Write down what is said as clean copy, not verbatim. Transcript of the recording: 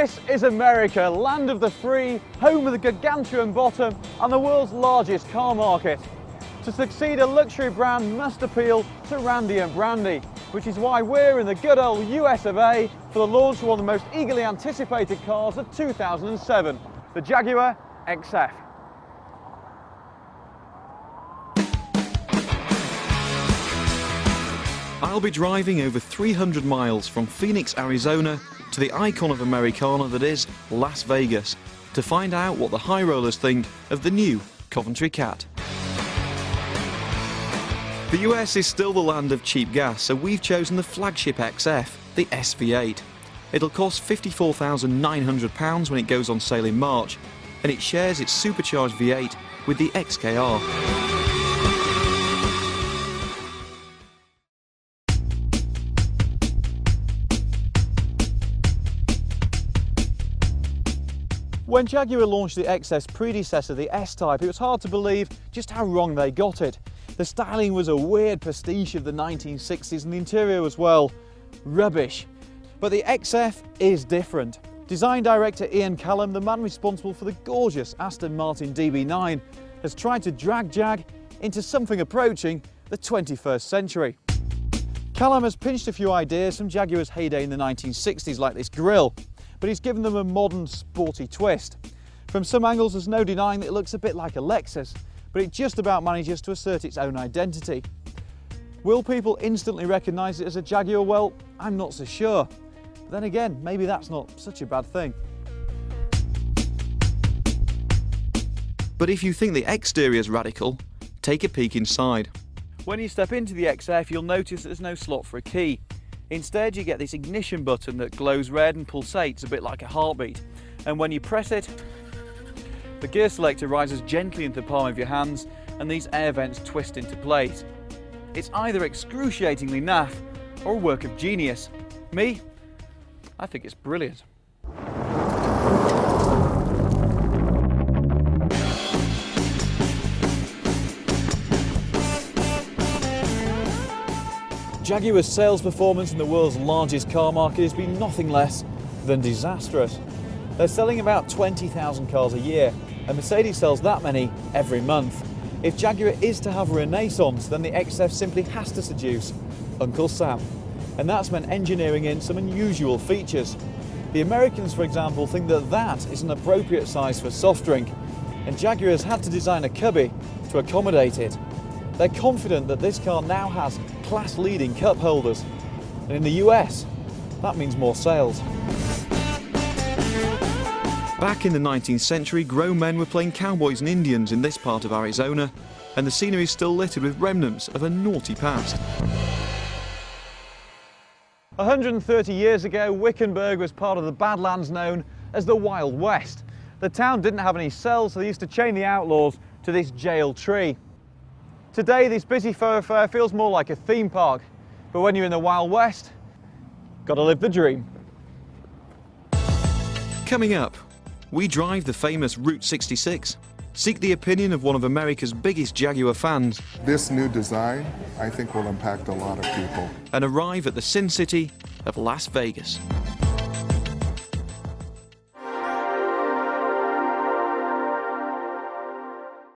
This is America, land of the free, home of the gargantuan bottom and the world's largest car market. To succeed, a luxury brand must appeal to Randy and Brandy, which is why we're in the good old US of A for the launch of one of the most eagerly anticipated cars of 2007, the Jaguar XF. I'll be driving over 300 miles from Phoenix, Arizona to the icon of Americana that is Las Vegas to find out what the high rollers think of the new Coventry Cat. The US is still the land of cheap gas, so we've chosen the flagship XF, the SV8. It'll cost £54,900 when it goes on sale in March, and it shares its supercharged V8 with the XKR. When Jaguar launched the XF's predecessor, the S-Type, it was hard to believe just how wrong they got it. The styling was a weird pastiche of the 1960s and the interior was, well, rubbish. But the XF is different. Design director Ian Callum, the man responsible for the gorgeous Aston Martin DB9, has tried to drag Jag into something approaching the 21st century. Callum has pinched a few ideas from Jaguar's heyday in the 1960s, like this grille, but he's given them a modern, sporty twist. From some angles, there's no denying that it looks a bit like a Lexus, but it just about manages to assert its own identity. Will people instantly recognise it as a Jaguar? Well, I'm not so sure. But then again, maybe that's not such a bad thing. But if you think the exterior's radical, take a peek inside. When you step into the XF, you'll notice that there's no slot for a key. Instead, you get this ignition button that glows red and pulsates a bit like a heartbeat. And when you press it, the gear selector rises gently into the palm of your hands and these air vents twist into place. It's either excruciatingly naff or a work of genius. Me, I think it's brilliant. Jaguar's sales performance in the world's largest car market has been nothing less than disastrous. They're selling about 20,000 cars a year, and Mercedes sells that many every month. If Jaguar is to have a renaissance, then the XF simply has to seduce Uncle Sam. And that's meant engineering in some unusual features. The Americans, for example, think that that is an appropriate size for a soft drink, and Jaguar has had to design a cubby to accommodate it. They're confident that this car now has class-leading cup holders, and in the US, that means more sales. Back in the 19th century, grown men were playing cowboys and Indians in this part of Arizona, and the scenery is still littered with remnants of a naughty past. 130 years ago, Wickenburg was part of the Badlands known as the Wild West. The town didn't have any cells, so they used to chain the outlaws to this jail tree. Today, this busy thoroughfare feels more like a theme park, but when you're in the Wild West, gotta live the dream. Coming up, we drive the famous Route 66, seek the opinion of one of America's biggest Jaguar fans, This new design, I think, will impact a lot of people. and arrive at the Sin City of Las Vegas.